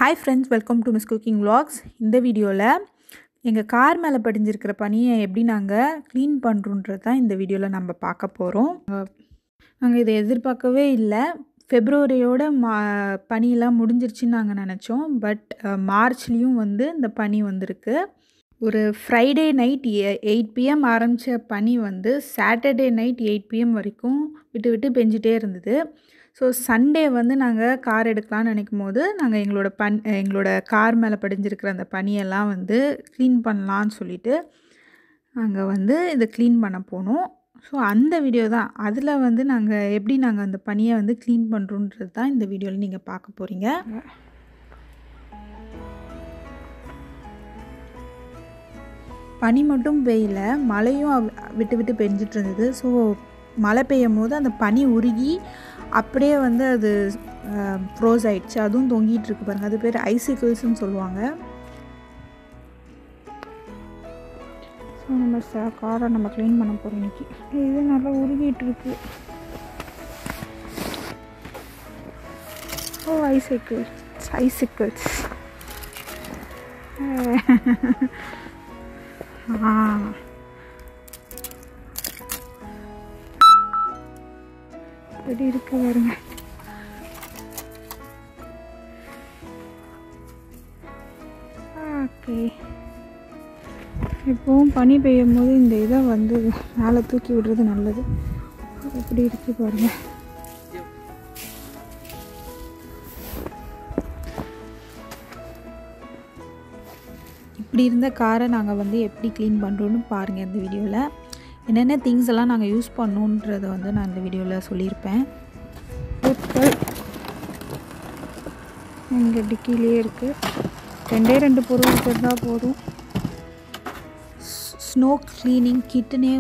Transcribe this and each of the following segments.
Hi friends, welcome to Miss Cooking Vlogs. இந்த வீடியோவில் எங்கள் கார் மேலே படிஞ்சிருக்கிற பனியை எப்படி நாங்கள் க்ளீன் பண்ணுறோன்றது தான் இந்த வீடியோவில் நம்ம பார்க்க போகிறோம். நாங்கள் இதை எதிர்பார்க்கவே இல்லை. ஃபெப்ரவரியோட பனியெல்லாம் முடிஞ்சிருச்சுன்னு நாங்கள் நினச்சோம். பட் மார்ச்லேயும் இந்த பனி வந்திருக்கு. ஒரு ஃப்ரைடே நைட் 8 PM ஆரம்பித்த பனி சாட்டர்டே நைட் 8 PM வரைக்கும் விட்டு விட்டு பெஞ்சிட்டே இருந்தது. ஸோ சண்டே நாங்கள் கார் எடுக்கலான்னு நினைக்கும் போது நாங்கள் எங்களோட கார் மேலே படிஞ்சிருக்கிற அந்த பனியெல்லாம் க்ளீன் பண்ணலான்னு சொல்லிட்டு நாங்கள் இதை க்ளீன் பண்ண போனோம். ஸோ அந்த வீடியோ தான். அதில் நாங்கள் எப்படி நாங்கள் அந்த பனியை க்ளீன் பண்ணுறோன்றது தான் இந்த வீடியோவில் நீங்கள் பார்க்க போகிறீங்க. பனி மட்டும் பெய்யல, மழையும் விட்டு விட்டு பெஞ்சிட்டு இருந்தது. ஸோ மழை பெய்யும் போது அந்த பனி உருகி அப்படியே அது ஃப்ரோஸ் ஆகிடுச்சு. அதுவும் தொங்கிட்டு இருக்கு பாருங்கள். அது பேர் ஐசிக்கிள்ஸ்ன்னு சொல்லுவாங்க. ஸோ நம்ம காரை நம்ம க்ளீன் பண்ண போகிறோம் இன்றைக்கி. இது நல்லா உருகிட்டு இருக்கு. ஓ ஐசிக்கிள்ஸ் எப்படி இருக்கு பாருங்க. ஓகே, இப்போவும் பனி பெய்யும் போது இந்த இதை மேலே தூக்கி விடுறது நல்லது. எப்படி இருக்கு பாருங்க. இப்படி இருந்த காரை நாங்கள் எப்படி க்ளீன் பண்ணுறோன்னு பாருங்கள். இந்த வீடியோவில் என்னென்ன திங்ஸ் எல்லாம் நாங்கள் யூஸ் பண்ணணுன்றதை நான் இந்த வீடியோவில் சொல்லியிருப்பேன். பொருட்கள் எங்கள் டிக்கிலே இருக்குது. 2 பொருள் இருந்தால் போதும். ஸ்னோ க்ளீனிங் கிட்டுனே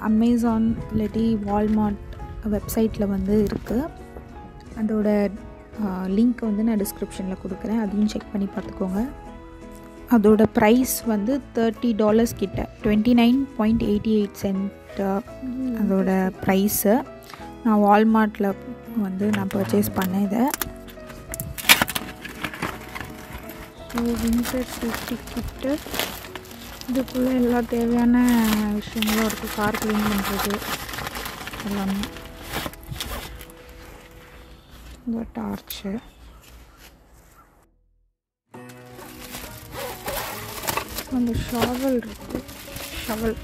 அமேசான் இல்லாட்டி வால்மார்ட் வெப்சைட்டில் இருக்குது. அதோட லிங்க் நான் டிஸ்கிரிப்ஷனில் கொடுக்குறேன். அதையும் செக் பண்ணி பார்த்துக்கோங்க. அதோட ப்ரைஸ் $30 கிட்ட, 29.88 சென்ட் அதோட ப்ரைஸு. நான் வால்மார்ட்டில் நான் பர்ச்சேஸ் பண்ணேன் இதை. ஸோ வின்டர் சேஃப்டி கிட்டு, இதுக்குள்ளே எல்லா தேவையான விஷயங்களும் இருக்குது. கார் க்ளீன் பண்ணுறது எல்லாமே. இந்த டார்ச்சு, அந்த ஷாவல் இருக்குது. ஷவல்,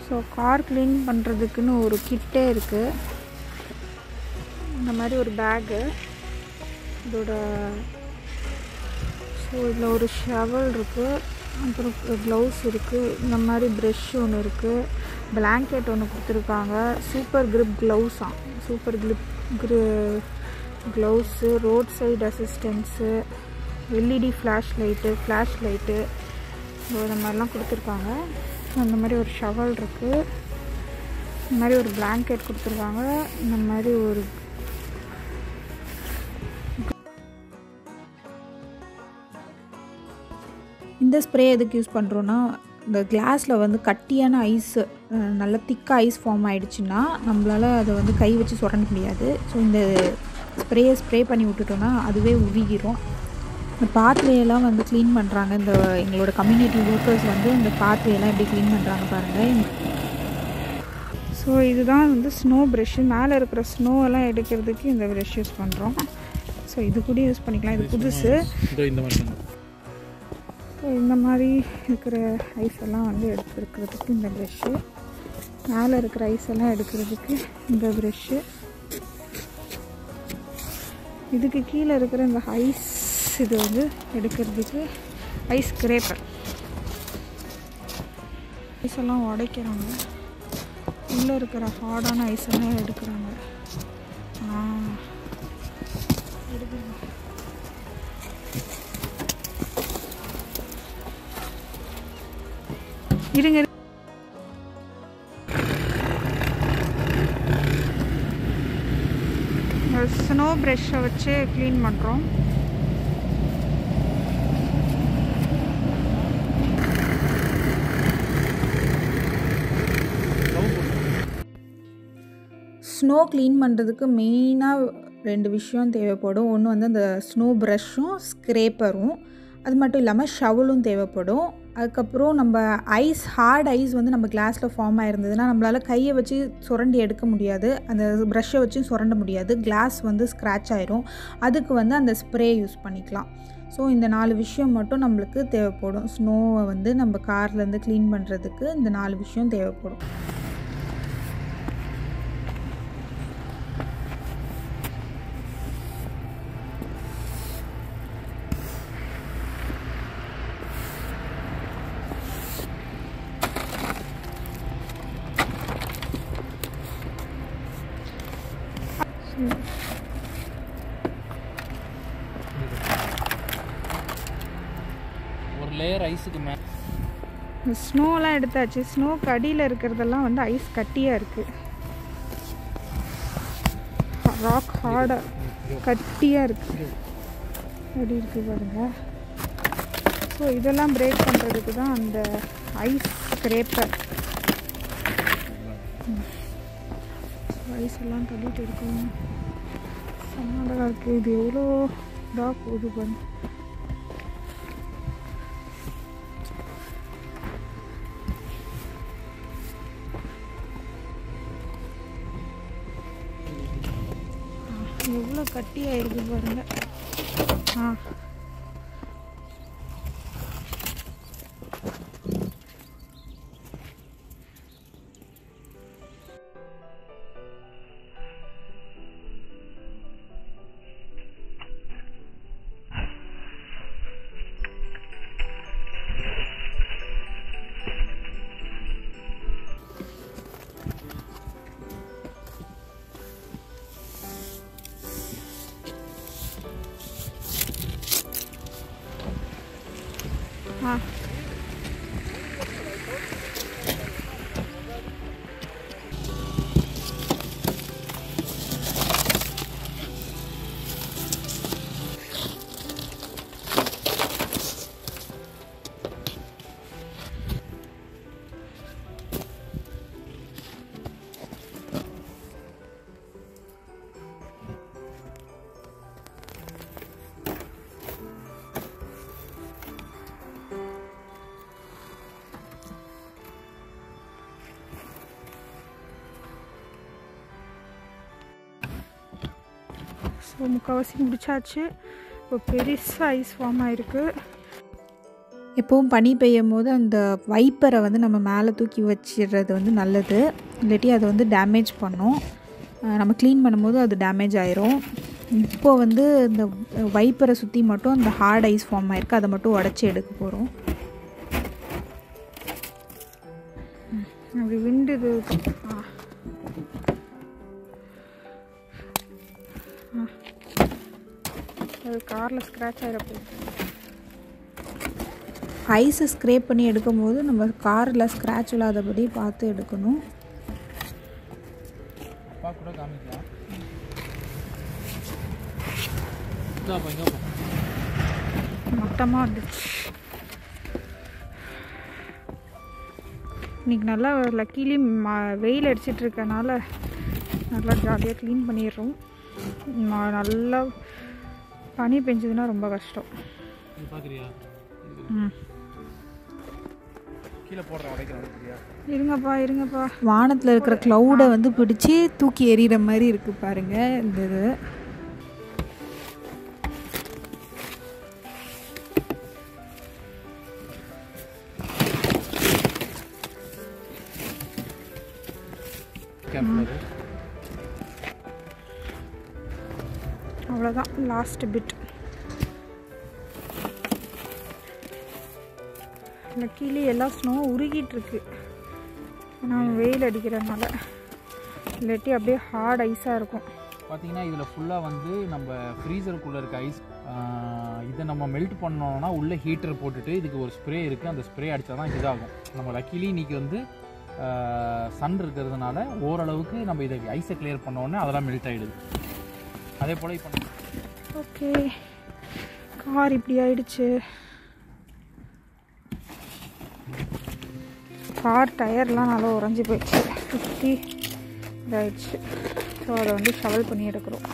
ஸோ கார் க்ளீன் பண்ணுறதுக்குன்னு ஒரு கிட்டே இருக்குது. இந்த மாதிரி ஒரு பேக்கு இதோட. ஸோ இதில் ஒரு ஷவல் இருக்குது, அப்புறம் க்ளவுஸ் இருக்குது, இந்த மாதிரி ப்ரெஷ் ஒன்று இருக்குது, பிளாங்கெட் ஒன்று கொடுத்துருக்காங்க, சூப்பர் கிரிப் க்ளவுஸாம். Super gloves, road side assistance, LED flash light இந்த மாதிரிலாம் கொடுத்துருக்காங்க. அந்த மாதிரி ஒரு ஷவல் இருக்குது, இந்த மாதிரி ஒரு பிளாங்கெட் கொடுத்துருக்காங்க, இந்த மாதிரி ஒரு இந்த ஸ்ப்ரே எதுக்கு யூஸ் பண்ணுறோன்னா, இந்த கிளாஸில் கட்டியான ஐஸு, நல்ல திக்காக ஐஸ் ஃபார்ம் ஆகிடுச்சுன்னா நம்மளால் அதை கை வச்சு சுரண்ட முடியாது. ஸோ இந்த ஸ்ப்ரே பண்ணி விட்டுட்டோன்னா அதுவே உருகிரும். இந்த பாத்வேயெல்லாம் க்ளீன் பண்ணுறாங்க. எங்களோட கம்யூனிட்டி ஒர்க்கர்ஸ் இந்த பாத்வேயெல்லாம் எப்படி க்ளீன் பண்ணுறாங்க பாருங்கள். ஸோ இதுதான் ஸ்னோ ப்ரெஷ்ஷு. மேலே இருக்கிற ஸ்னோவெல்லாம் எடுக்கிறதுக்கு இந்த ப்ரெஷ் யூஸ் பண்ணுறோம். ஸோ இது கூட யூஸ் பண்ணிக்கலாம். இது புதுசு. ஸோ இந்த மாதிரி இருக்கிற ஐஸ் எல்லாம் எடுத்துருக்கிறதுக்கு இந்த ப்ரெஷ்ஷு, மேலே இருக்கிற ஐஸ் எல்லாம் எடுக்கிறதுக்கு இந்த ப்ரெஷ்ஷு, இதுக்கு கீழே இருக்கிற இந்த ஐஸ் இது எடுக்கிறதுக்கு ஐஸ் ஸ்க்ரேப்பர். ஐஸ் எல்லாம் உடைக்கிறாங்க, உள்ளே இருக்கிற ஹார்டான ஐஸ் எல்லாம் எடுக்கிறாங்க. இருங்க, ஸ்னோ ப்ரெஷ்ஷை வச்சு க்ளீன் பண்ணுறோம். ஸ்னோ க்ளீன் பண்ணுறதுக்கு மெயினாக 2 விஷயம் தேவைப்படும். ஒன்று வந்து அந்த ஸ்னோ ப்ரஷ்ஷும் ஸ்க்ரேப்பரும், அது மட்டும் இல்லாமல் ஷவலும் தேவைப்படும். அதுக்கப்புறம் நம்ம ஹார்ட் ஐஸ் வந்து நம்ம கிளாஸில் ஃபார்ம் ஆகிருந்ததுன்னா நம்மளால் கையை வச்சு சுரண்டி எடுக்க முடியாது, அந்த ப்ரஷ்ஷை வச்சும் சுரண்ட முடியாது, கிளாஸ் வந்து ஸ்க்ராட்ச் ஆயிரும். அதுக்கு வந்து அந்த ஸ்ப்ரே யூஸ் பண்ணிக்கலாம். ஸோ இந்த 4 விஷயம் மட்டும் நம்மளுக்கு தேவைப்படும். ஸ்னோவை வந்து நம்ம கார்லேருந்து க்ளீன் பண்ணுறதுக்கு இந்த 4 விஷயம் தேவைப்படும். ஒரு லேயர் ஐஸுக்கு மேலே ஸ்னோலாம் எடுத்தாச்சு. ஸ்னோக்கு அடியில் இருக்கிறதெல்லாம் வந்து ஐஸ் கட்டியாக இருக்குது, ராக் ஹார்டாக கட்டியாக இருக்குது, அப்படி இருக்குது பாருங்கள். ஸோ இதெல்லாம் பிரேக் பண்ணுறதுக்கு தான் அந்த ஐஸ் ஸ்க்ரேப்பர். ஐஸ் எல்லாம் தள்ளிட்டு இருக்கும், சமாளமாக இருக்குது. இது எவ்வளோ இதாக போகுது பாருங்க. எவ்வளோ கட்டியாக இருக்குது பாருங்க. ஸோ முக்கால்வாசி முடிச்சாச்சு. இப்போ பெருசாக ஐஸ் ஃபார்ம் ஆகிருக்கு. எப்போவும் பனி பெய்யும் போது அந்த வைப்பரை வந்து நம்ம மேலே தூக்கி வச்சிடுறது வந்து நல்லது, இல்லாட்டி அதை வந்து டேமேஜ் பண்ணும். நம்ம க்ளீன் பண்ணும்போது அது டேமேஜ் ஆயிரும். இப்போது வந்து இந்த வைப்பரை சுற்றி மட்டும் அந்த ஹார்ட் ஐஸ் ஃபார்ம் ஆகிருக்கு, அதை மட்டும் உடச்சி எடுக்க போகிறோம். அப்படி விண்டுது. அது காரில் ஸ்க்ராட்ச் ஆகிடப்போ ஐஸை ஸ்க்ரேப் பண்ணி எடுக்கும் போது நம்ம காரில் ஸ்க்ராட்ச் இல்லாதபடி பார்த்து எடுக்கணும். மொத்தமாக வந்துச்சு. இன்றைக்கி நல்லா லக்கிலி வெயில் அடிச்சிட்ருக்கனால நல்லா ஜாலியாக க்ளீன் பண்ணிடுறோம். நல்லா பனி பெஞ்சதுன்னா ரொம்ப கஷ்டம். இருங்கப்பா வானத்தில் இருக்கிற க்ளவுடை வந்து பிடிச்சி தூக்கி எறிகிற மாதிரி இருக்குது பாருங்கள் இந்த இது. அவ்வளோதான் லாஸ்ட் பிட். லக்கிலி எல்லா ஸ்னோ உருகிட்டுருக்கு, ஏன்னா வெயில் அடிக்கிறதுனால, இல்லாட்டி அப்படியே ஹார்ட் ஐஸாக இருக்கும். பார்த்தீங்கன்னா இதில் ஃபுல்லாக வந்து நம்ம ஃப்ரீசருக்குள்ளே இருக்க ஐஸ், இதை நம்ம மெல்ட் பண்ணோன்னா உள்ளே ஹீட்டர் போட்டுட்டு இதுக்கு ஒரு ஸ்ப்ரே இருக்குது, அந்த ஸ்ப்ரே அடித்தா தான் இதாகும். நம்ம லக்கிலி இன்றைக்கி வந்து சன் இருக்கிறதுனால ஓரளவுக்கு நம்ம இதை ஐஸை கிளியர் பண்ணோன்னே அதெல்லாம் மெல்ட் ஆகிடுது. அதே போல் இப்போ ஓகே கார் இப்படி ஆயிடுச்சு. கார் டயர்லாம் நல்லா உறைஞ்சி போயிடுச்சு. சுற்றி இதாகிடுச்சு. ஸோ அதை வந்து ஷவல் பண்ணி எடுக்கிறோம்.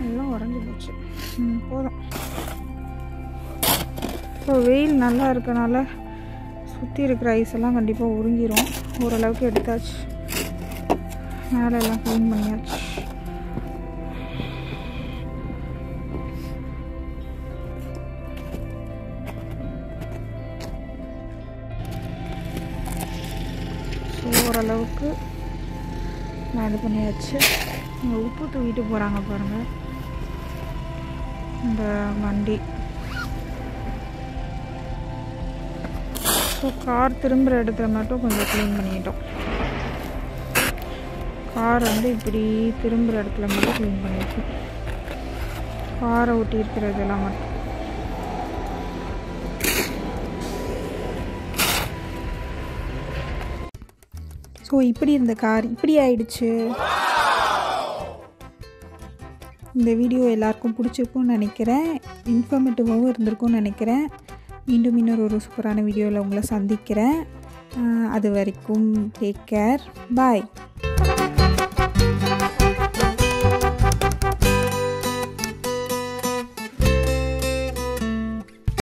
எல்லாம் உடஞ்சி போச்சு. போதும். ஸோ வெயில் நல்லா இருக்கனால சுற்றி இருக்கிற ஐஸ் எல்லாம் கண்டிப்பாக உறிஞ்சிரும். ஓரளவுக்கு எடுத்தாச்சு. மேலே எல்லாம் க்ளீன் பண்ணியாச்சு. ஸோ ஓரளவுக்கு நான் இது பண்ணியாச்சு. உப்பு தூக்கிட்டு போகிறாங்க பாருங்கள் இந்த வண்டி. ஸோ கார் திரும்புகிற இடத்துல மட்டும் கொஞ்சம் க்ளீன் பண்ணிட்டோம். கார் வந்து இப்படி திரும்புகிற இடத்துல மட்டும் க்ளீன் பண்ணிட்டோம். காரை ஒட்டி இருக்கிறதெல்லாம் மட்டும். ஸோ இப்படி இருந்த கார் இப்படி ஆயிடுச்சு. இந்த வீடியோ எல்லாருக்கும் பிடிச்சிருக்கும்னு நினைக்கிறேன். இன்ஃபர்மேட்டிவாகவும் இருந்திருக்கும்னு நினைக்கிறேன். மீண்டும் இன்னொரு சூப்பரான வீடியோவில் உங்களை சந்திக்கிறேன். அது வரைக்கும் டேக் கேர். பாய்.